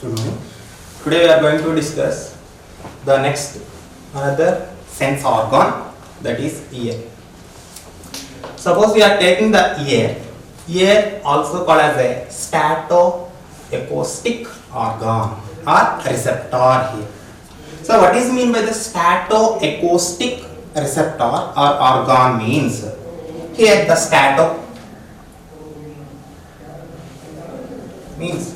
Good morning. Today we are going to discuss the next another sense organ, that is ear. Suppose we are taking the ear also called as a statoacoustic organ or receptor here. So what is mean by the statoacoustic receptor or organ means? Here the stato means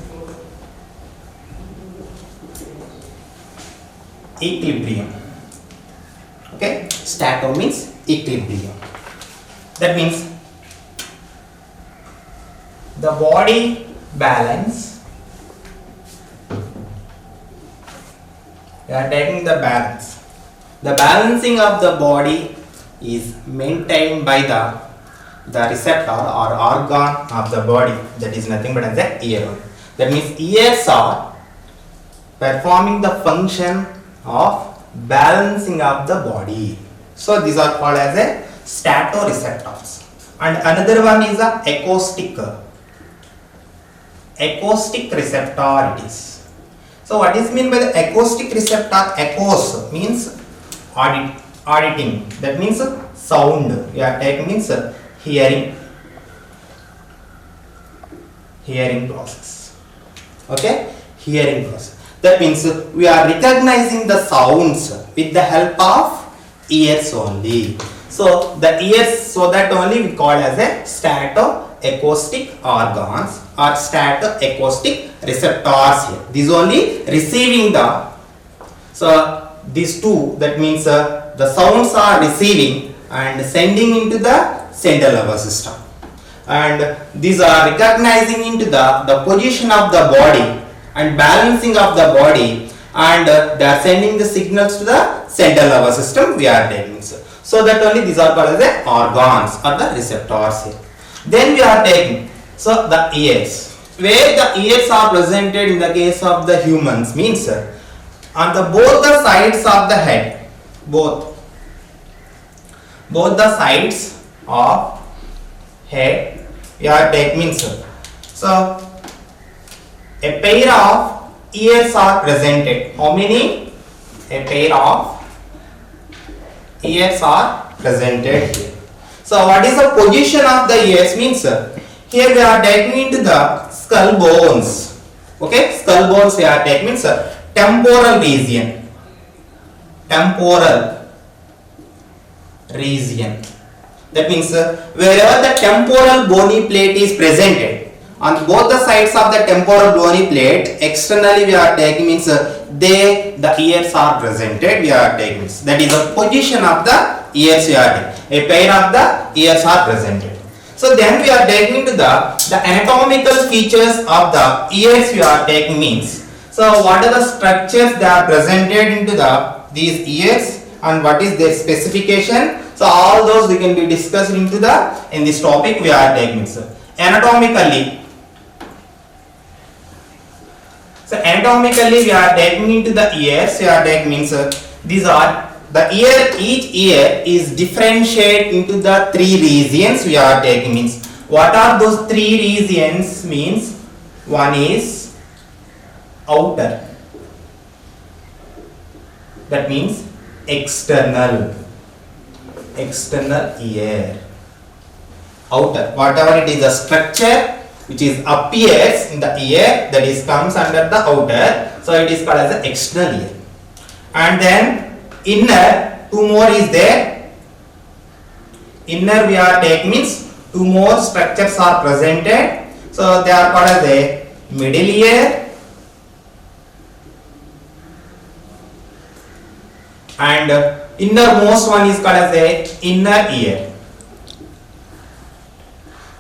equilibrium. Okay, stato means equilibrium. That means the body balance. We are taking the balance. The balancing of the body is maintained by the receptor or organ of the body, that is nothing but as the ear. That means ears are performing the function of balancing of the body. So these are called as a statoreceptors. And another one is a acoustic receptor it is. So what is mean by the acoustic receptor? Acous means auditing. That means sound. We are taking means hearing process. Okay, hearing process. That means we are recognizing the sounds with the help of ears only. So the ears, so that only we call as a statoacoustic organs or statoacoustic receptors here. These only receiving the, so these two, that means the sounds are receiving and sending into the central nervous system, and these are recognizing into the position of the body and balancing of the body, and they are sending the signals to the central nervous system we are taking. So that only these are called as the organs or the receptors here. Then we are taking, so the ears, where the ears are presented in the case of the humans means on the both the sides of the head, both the sides of head we are taking means, so a pair of ears are presented. How many? A pair of ears are presented here. So what is the position of the ears means? Here we are taking into the skull bones. Okay, skull bones we are taking means temporal region. That means wherever the temporal bony plate is presented, on both the sides of the temporal bony plate, externally we are taking means the ears are presented. We are taking means that is the position of the ears we are taking. A pair of the ears are presented. So then we are taking to the anatomical features of the ears we are taking means. So what are the structures that are presented into these ears and what is their specification? So all those we can be discussed in this topic we are taking. So anatomically. So anatomically we are taking into the ears, we are taking means these are the ear, each ear is differentiated into the three regions we are taking means. What are those three regions means? One is outer, that means external ear. Outer, whatever it is a structure which is appears in the ear, that is comes under the outer, so it is called as the external ear. And then inner, two more is there. Inner we are taking means two more structures are presented, so they are called as a middle ear and innermost one is called as a inner ear.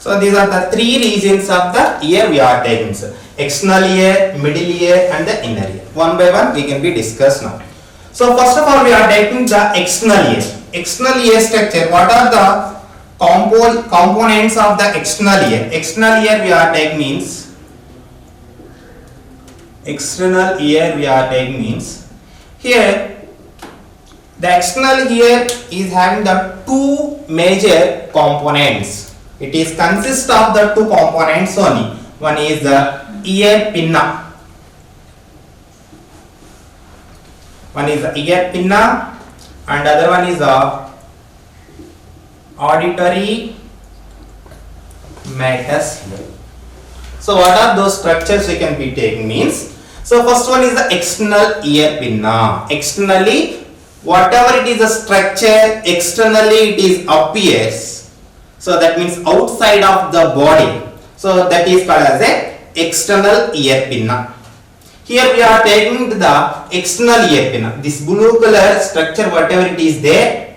So these are the three regions of the ear we are taking. So external ear, middle ear and the inner ear. One by one we can be discussed now. So first of all we are taking the external ear. External ear structure. What are the components of the external ear? External ear we are taking means. External ear we are taking means. Here the external ear is having the two major components. It is consist of the two components only. One is the ear pinna. One is the ear pinna and other one is the auditory meatus here. So what are those structures we can be taking means, so first one is the external ear pinna. Externally, whatever it is a structure, externally it is appears. So that means outside of the body. So that is called as a external ear pinna. Here we are taking the external ear pinna. This blue color structure, whatever it is there,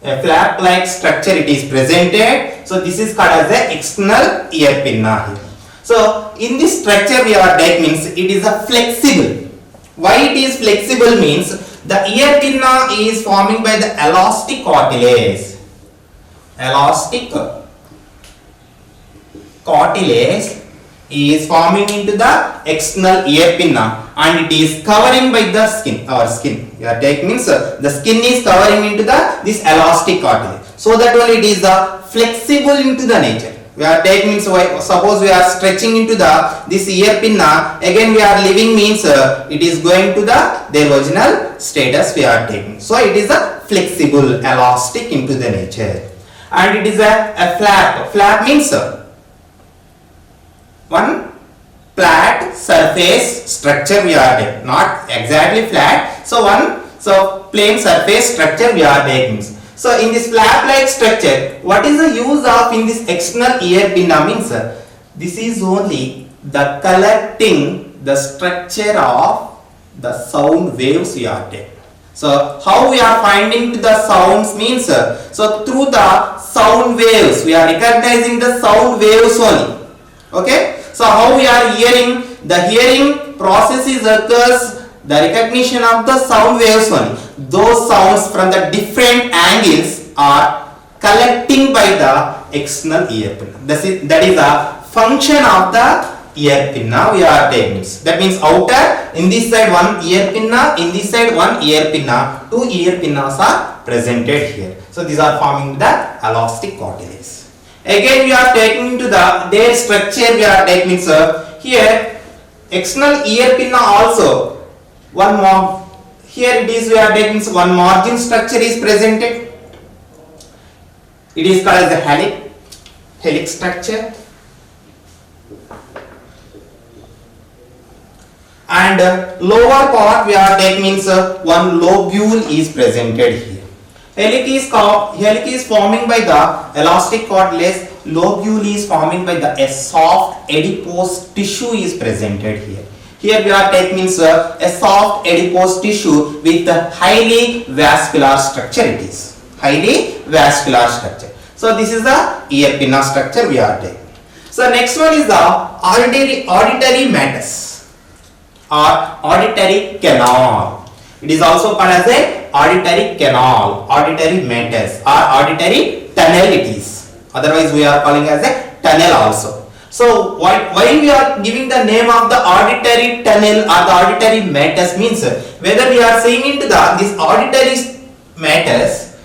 a flap like structure it is presented. So this is called as a external ear pinna here. So in this structure we are taking means it is a flexible. Why it is flexible means the ear pinna is forming by the elastic cartilage. Elastic cartilage is forming into the external ear pinna and it is covering by the skin. Our skin. We are taking means the skin is covering into this elastic cartilage. So that only it is flexible into the nature. We are taking means suppose we are stretching into this ear pinna, again we are leaving means it is going to their original status we are taking. So it is a flexible, elastic into the nature, and it is a flap. Flap means one flat surface structure we are taking, not exactly flat. So plain surface structure we are taking. So in this flap like structure, what is the use of in this external ear pinna means this is only the collecting the structure of the sound waves we are taking. So how we are finding the sounds means so through the sound waves we are recognizing the sound waves only. Okay, so how we are hearing, the hearing process is occurs the recognition of the sound waves only. Those sounds from the different angles are collecting by the external ear pinna. That is a function of the ear pinna we are taking. That means outer, in this side one ear pinna, in this side one ear pinna. Two ear pinnas are presented here. So these are forming the elastic cartilage. Again we are taking into their structure we are taking here external ear pinna also one more. Here it is we are taking one margin structure is presented. It is called as the helix structure, and lower part we are taking means one lobule is presented here. Helix is forming by the elastic cartilage. Lobule is forming by the soft adipose tissue is presented here. Here we are taking means a soft adipose tissue with a highly vascular structure. It is highly vascular structure. So this is the ear pinna structure we are taking. So next one is the auditory meatus or auditory canal. It is also called as a auditory canal, auditory meatus or auditory tunnel it is. Otherwise we are calling as a tunnel also. So why we are giving the name of the auditory tunnel or the auditory meatus means whether we are seeing into this auditory meatus,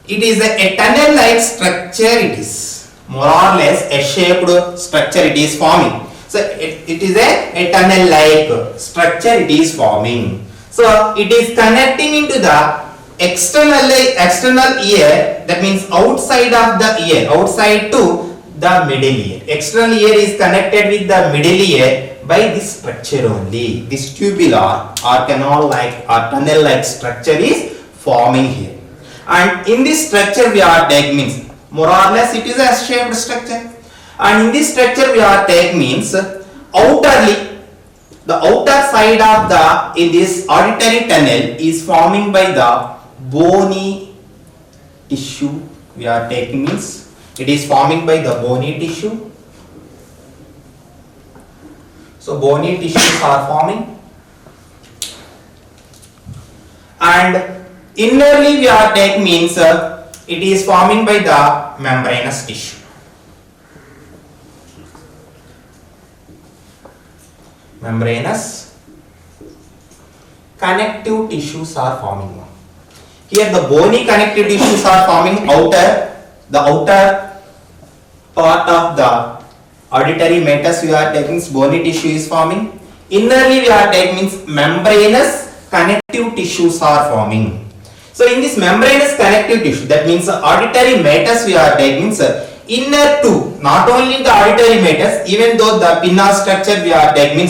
it is a tunnel like structure, it is more or less a shaped structure it is forming. So it is a tunnel like structure it is forming. So it is connecting into the external ear, that means outside of the ear, outside to the middle ear. External ear is connected with the middle ear by this structure only. This tubular or canal like or tunnel like structure is forming here. And in this structure we are taking means more or less it is a shaped structure. And in this structure we are taking means outerly, the outer side of in this auditory tunnel is forming by the bony tissue we are taking means it is forming by the bony tissue. So bony tissues are forming, and innerly we are taking means it is forming by the membranous tissue. Membranous connective tissues are forming. Here the bony connective tissues are forming the outer part of the auditory meatus we are taking bony tissue is forming. Innerly we are taking means membranous connective tissues are forming. So in this membranous connective tissue, that means auditory matrix we are taking, inner to, not only the auditory matrix, even though the pinna structure we are taking,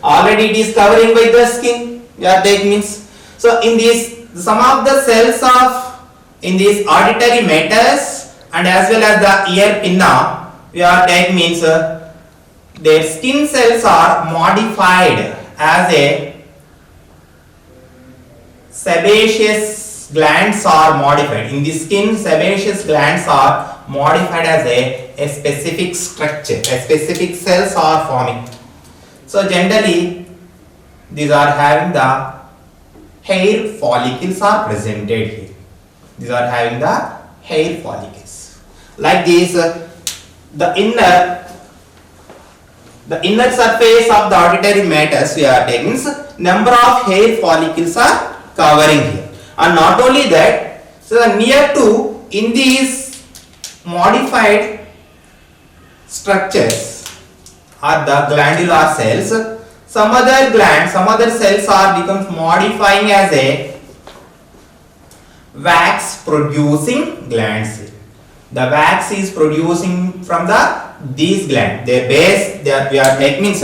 already it is covering by the skin we are taking. So in this, some of the cells of in this auditory matrix and as well as the ear pinna we are taking means their skin cells are modified as a sebaceous glands are modified. In the skin, sebaceous glands are modified as a specific structure. A specific cells are forming. So generally, these are having the hair follicles are presented here. These are having the hair follicles. Like this, the inner surface of the auditory matrix we are taking, number of hair follicles are covering here. And not only that, so the near to in these modified structures are the glandular cells. Some other glands, some other cells are becomes modifying as a wax producing glands. The wax is producing from these glands. Their base that we are taking means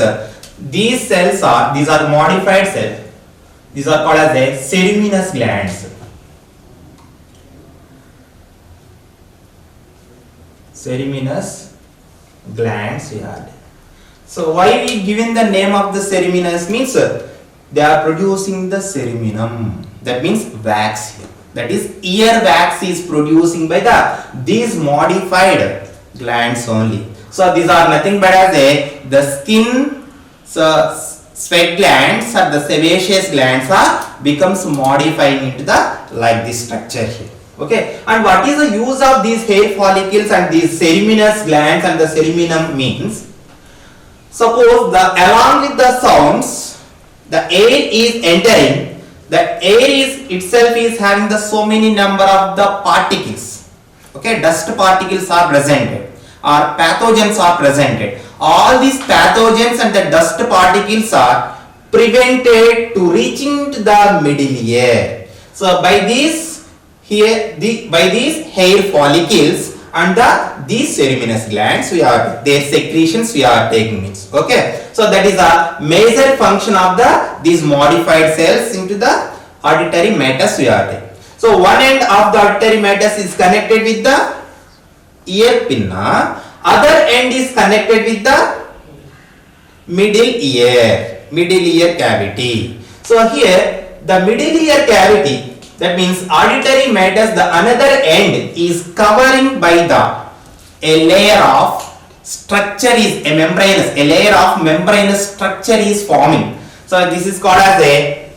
these cells are, these are modified cells. These are called as a ceruminous glands. Ceruminous glands we are. So why we given the name of the ceruminous means they are producing the ceruminum. That means wax here. That is ear wax is producing by these modified glands only. So these are nothing but as the skin sweat glands or the sebaceous glands are becomes modifying into the like this structure here. Okay, and what is the use of these hair follicles and these ceruminous glands and the ceruminum means? Suppose along with the sounds, the air is entering. The air is itself is having the so many number of the particles. Okay, dust particles are presented or pathogens are presented. All these pathogens and the dust particles are prevented to reaching to the middle ear. So by this here by these hair follicles and these ceruminous glands we are their secretions we are taking it. Okay, so that is a major function of these modified cells into the auditory matrix we are taking. So one end of the auditory matrix is connected with the ear pinna, other end is connected with the middle ear cavity. So here the middle ear cavity, that means auditory matrix, the another end is covering by a layer of structure is a layer of membranous structure is forming. So this is called as a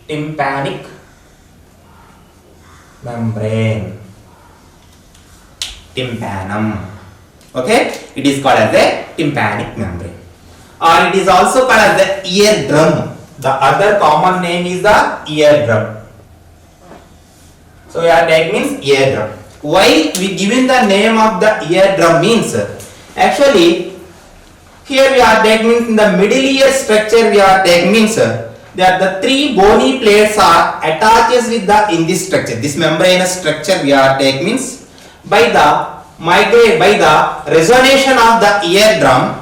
tympanic membrane. Tympanum. Okay, it is called as a tympanic membrane. Or it is also called as the eardrum. The other common name is the eardrum. So we are taking means eardrum. Why we given the name of the eardrum means actually here we are taking in the middle ear structure we are taking means that the three bony plates are attached with in this structure. This membranous structure we are taking means by the resonation of the eardrum.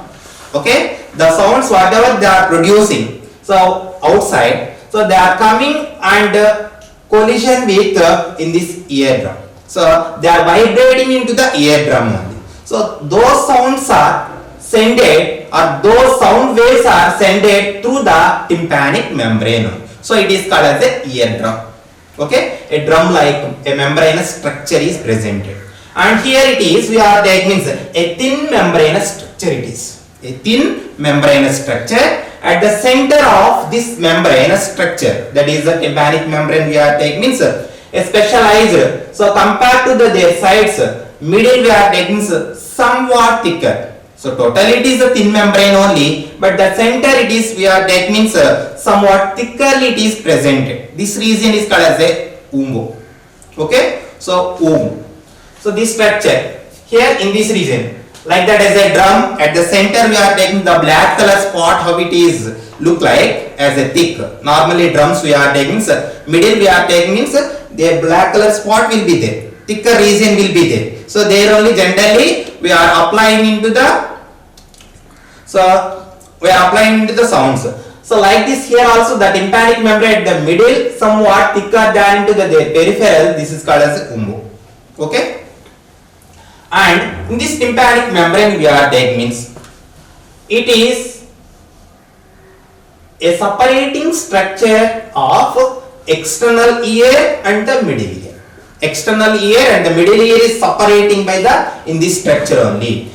Okay, the sounds whatever they are producing, so outside, so they are coming and collision with in this eardrum. So they are vibrating into the eardrum only. So those sounds are sended or those sound waves are sended through the tympanic membrane. So it is called as a eardrum. Okay, a drum like a membranous structure is presented. And here it is we are taking a thin membranous structure. It is a thin membranous structure. At the center of this membranous structure, that is the tympanic membrane we are taking means a specialized. So compared to their sides, middle we are taking somewhat thicker. So totally it is a thin membrane only, but the center it is we are taking means somewhat thickerly it is presented. This region is called as a umbo. Okay, so So this structure here in this region, Like that as a drum, at the center we are taking the black color spot, how it is look like as a thick. Normally drums we are taking, middle we are taking means the black color spot will be there, thicker region will be there. So there only generally we are applying into the, sounds. So like this here also the tympanic membrane at the middle somewhat thicker than into the peripheral. This is called as a umbo. Okay. And in this tympanic membrane we are taking means it is a separating structure of external ear and the middle ear. External ear and the middle ear is separating by the in this structure only.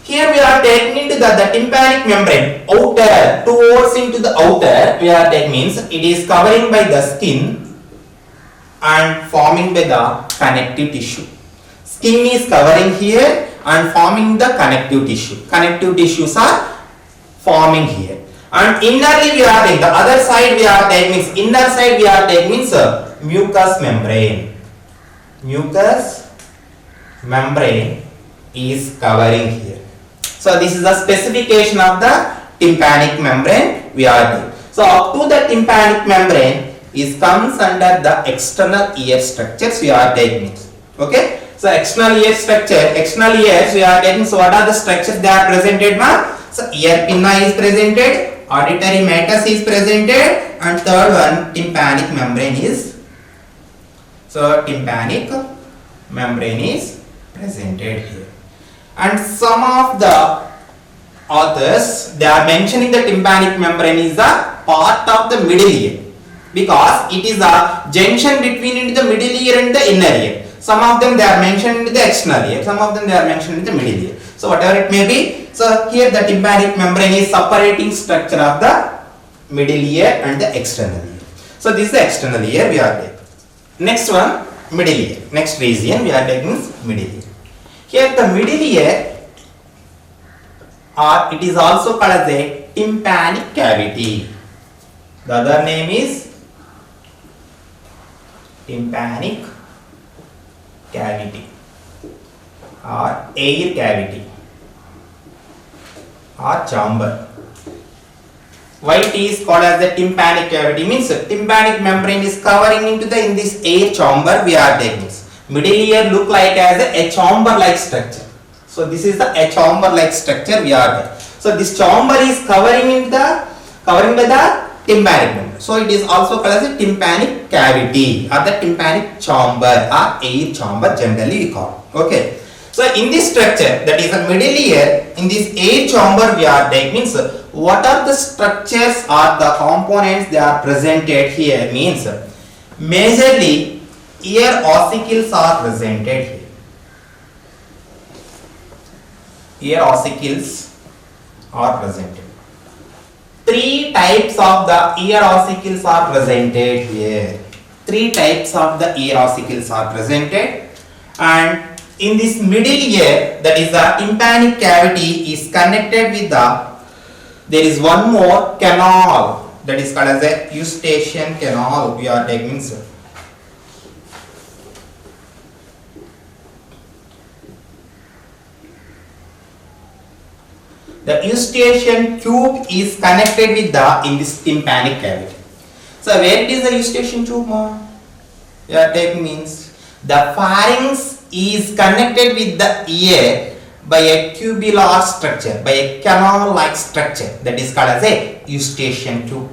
Here we are taking into the tympanic membrane outer towards into the outer we are taking means it is covering by the skin and forming by the connective tissue. Skin is covering here and forming the connective tissue. Connective tissues are forming here. And innerly we are taking, the other side we are taking means, inner side we are taking means mucous membrane. Mucous membrane is covering here. So this is the specification of the tympanic membrane we are taking. So up to the tympanic membrane is comes under the external ear structures we are taking. Okay. So external ear structure, external ears we are taking. So what are the structures they are presented, ma? So ear pinna is presented, auditory meatus is presented, and third one tympanic membrane is. So tympanic membrane is presented here. And some of the authors they are mentioning the tympanic membrane is a part of the middle ear because it is a junction between the middle ear and the inner ear. Some of them they are mentioned in the external ear, some of them they are mentioned in the middle ear. So whatever it may be, so here the tympanic membrane is separating structure of the middle ear and the external ear. So this is the external ear we are taking. Next one, middle ear. Next region we are taking is middle ear. Here the middle ear, or it is also called as a tympanic cavity. The other name is tympanic cavity or air cavity or chamber. Why it is called as the tympanic cavity means tympanic membrane is covering into the in this air chamber we are taking. Middle ear look like as a chamber like structure. So this is the a chamber like structure we are there. So this chamber is covering by the tympanic membrane. So it is also called as a tympanic cavity or the tympanic chamber or air chamber generally we call. Okay. So in this structure that is a middle ear, in this air chamber we are taking means what are the structures or the components they are presented here means majorly ear ossicles are presented here. Ear ossicles are presented. Three types of the ear ossicles are presented here. Three types of the ear ossicles are presented, and in this middle ear that is the tympanic cavity is connected with there is one more canal that is called as a eustachian canal we are taking. The eustachian tube is connected with in this tympanic cavity. So where it is the eustachian tube, ma? You are taking means the pharynx is connected with the ear by a tubular structure, by a canal-like structure that is called as a eustachian tube.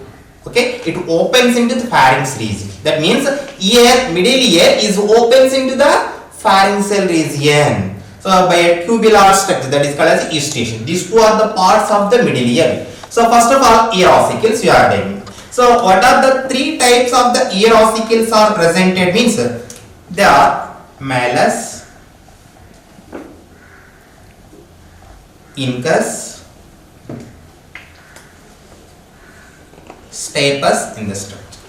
Okay, it opens into the pharynx region. That means middle ear is opens into the pharyngeal region. So by a tubular structure that is called as eustachian. These two are the parts of the middle ear. So first of all, ear ossicles we are taking. So what are the three types of the ear ossicles are presented means they are malleus, incus, stapes in the structure.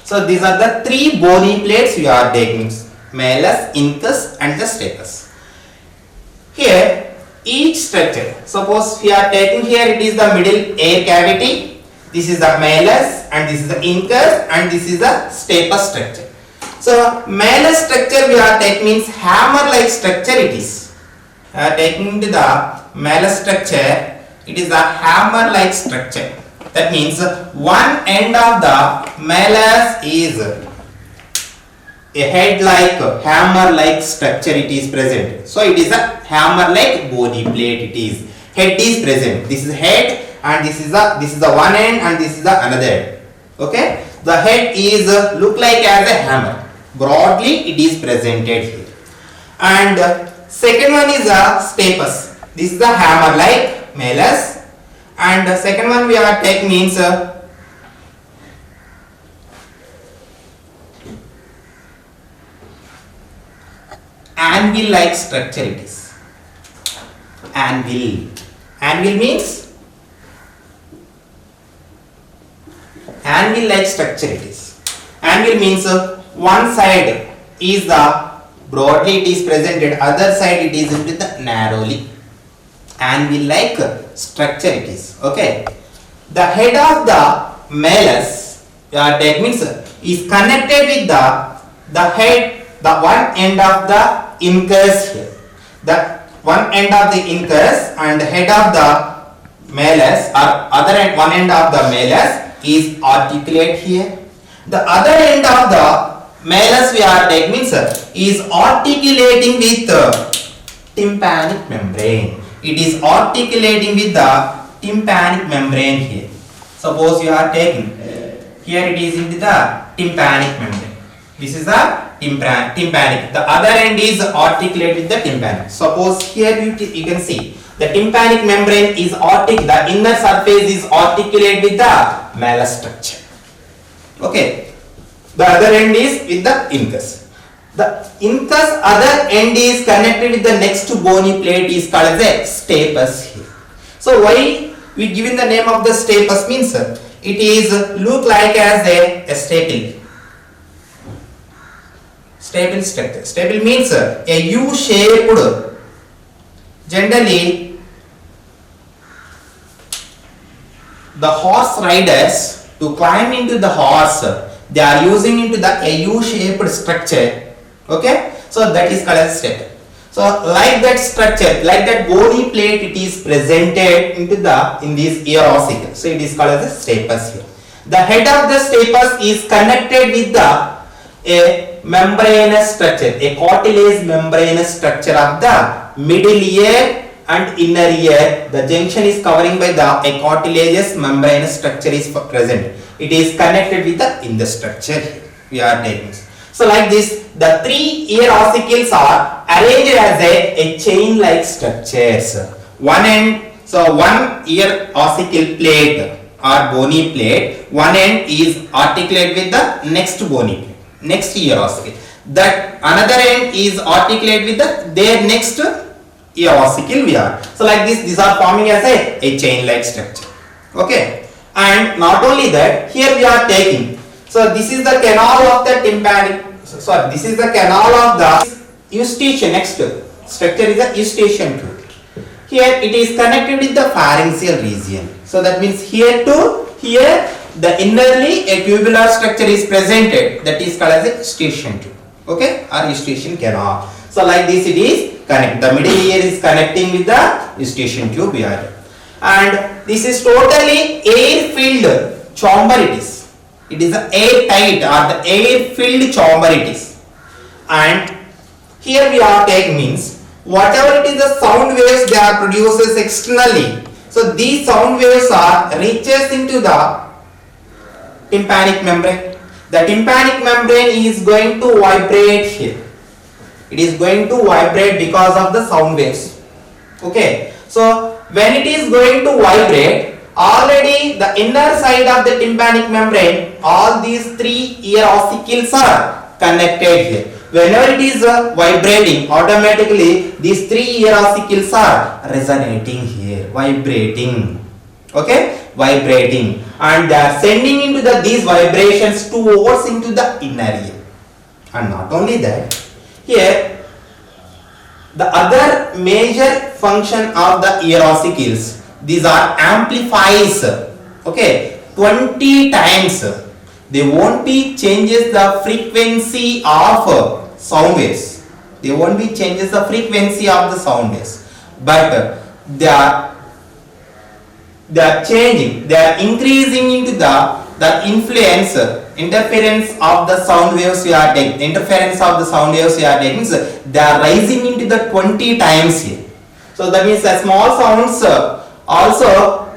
So these are the three bony plates we are taking, malleus, incus and the stapes. Here each structure, suppose we are taking here it is the middle air cavity, this is the malleus and this is the incus and this is the stapes structure. So malleus structure we are taking means hammer like structure it is. taking to the malleus structure, it is a hammer-like structure. That means one end of the malleus is a head-like, hammer-like structure. It is present. So it is a hammer-like bony plate. It is head is present. This is head, and this is the one end, and this is the another end. Okay, the head is look like as a hammer. Broadly, it is presented here. And second one is a stapes. This is the hammer-like malleus, and the second one we are taking means anvil-like structure. It is anvil. Anvil means anvil-like structure. It is anvil means one side is the broadly it is presented, other side it is into the narrowly. Anvil-like structure it is. Okay, the head of the malleus that means is connected with the head, the one end of the incus here. The one end of the incus and head of the malleus or other end, one end of the malleus is articulate here. The other end of the malleus we are taking means is articulating with tympanic membrane. It is articulating with the tympanic membrane here. Suppose you are taking here, it is into the tympanic membrane. This is the tympanic. The other end is articulate with the tympanic. Suppose here you can see the tympanic membrane is the inner surface is articulate with the malleus structure. Okay, the other end is with the incus. The incus other end is connected with the next bony plate is called as a stapes here. So why we given the name of the stapes means it is look like as a staple. Staple structure. Staple means a U-shaped. Generally, the horse riders to climb into the horse, they are using into the U-shaped structure. Okay, so that is called as staple. So like that structure, like that bony plate, it is presented into in this ear ossicle. So it is called as a stapes here. The head of the stapes is connected with a membranous structure, a cartilage membranous structure of the middle ear and inner ear. The junction is covering by the cartilageous membranous structure is present. It is connected with in the structure we are taking. So like this, the three ear ossicles are arranged as a chain-like structures. One end, so one ear ossicle plate or bony plate, one end is articulate with the next bony plate, next ear ossicle. That another end is articulate with their next ear ossicle we are. So like this, these are forming as a chain-like structure. Okay, and not only that, here we are taking. So this is the canal of the tympanic. Sorry, this is the canal of the eustachian. Next structure is the eustachian tube. Here it is connected with the pharyngeal region. So that means here to here the innerly a tubular structure is presented. That is called as a eustachian tube. Okay, or eustachian canal. So like this it is connect. The middle ear is connecting with the eustachian tube here. And this is totally air-filled chamber it is. It is the airtight or the air-filled chamber it is. And here we are taking means whatever it is the sound waves they are produces externally. So these sound waves are reaches into the tympanic membrane. The tympanic membrane is going to vibrate here. It is going to vibrate because of the sound waves. Okay, so when it is going to vibrate, already the inner side of the tympanic membrane, all these three ear ossicles are connected here. Whenever it is vibrating, automatically these three ear ossicles are resonating here, vibrating. Okay, vibrating, and they are sending into these vibrations towards into the inner ear. And not only that, here the other major function of the ear ossicles, these are amplifies. Okay, 20 times. They won't be changes the frequency of sound waves. They won't be changes the frequency of the sound waves. but they are changing, they are increasing into the influence, interference of the sound waves we are taking, interference of the sound waves we are taking, means they are rising into the 20 times here. So that means the small sounds also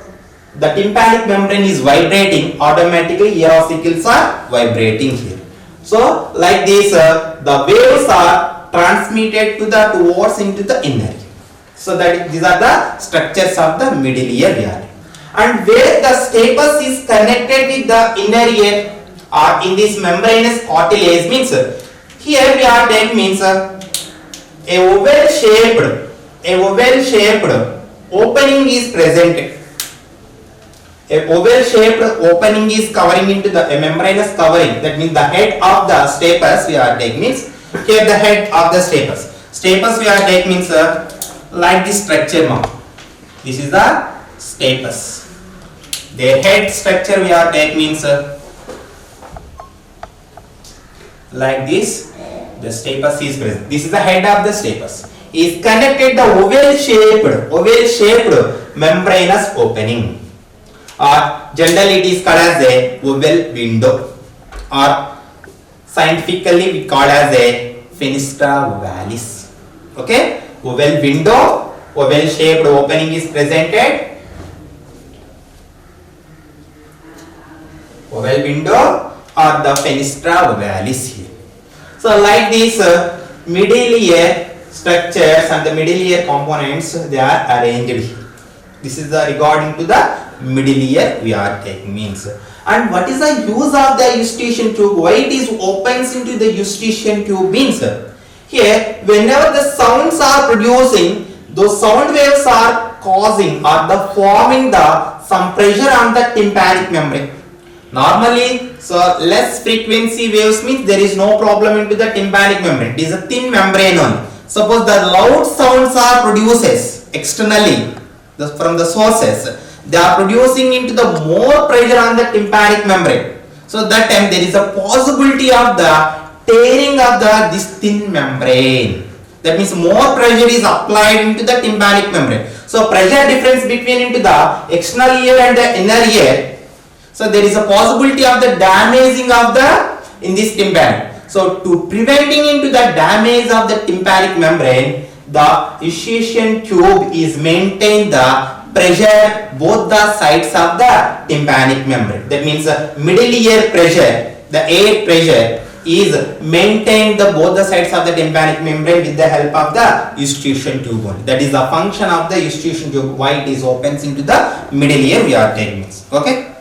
the tympanic membrane is vibrating, automatically ear ossicles are vibrating here. So like this the waves are transmitted to the towards into the inner ear. So that these are the structures of the middle ear we are. And where the stapes is connected with the inner ear or in this membranous cartilage, means here we are taking means a oval shaped opening is present. A oval shaped opening is covering into the membranous covering, that means the head of the stapes we are taking, means here the head of the stapes we are taking means like this structure now. This is the stapes. Their head structure we are taking means like this. The stapes is present. This is the head of the stapes. Is connected the oval shaped membranous opening, or generally it is called as a oval window, or scientifically we call as a fenestra ovalis. Okay, oval window, oval shaped opening is presented. Oval window or the fenestra ovalis here. So like this middle ear structures and the middle ear components, they are arranged here. This is the regarding to the middle ear we are taking means. And what is the use of the eustachian tube? Why it is opens into the eustachian tube means here whenever the sounds are producing, those sound waves are causing or the forming the some pressure on the tympanic membrane. Normally, so less frequency waves means there is no problem into the tympanic membrane. It is a thin membrane only. Suppose the loud sounds are produces externally from the sources, they are producing into the more pressure on the tympanic membrane. So that time there is a possibility of the tearing of this thin membrane. That means more pressure is applied into the tympanic membrane. So pressure difference between into the external ear and the inner ear. So there is a possibility of the damaging of the in this tympanic. So to preventing into the damage of the tympanic membrane, the eustachian tube is maintain the pressure both the sides of the tympanic membrane. That means middle ear pressure, the air pressure is maintained the both the sides of the tympanic membrane with the help of the eustachian tube only. That is the function of the eustachian tube, why it is opens into the middle ear we are taking. Okay.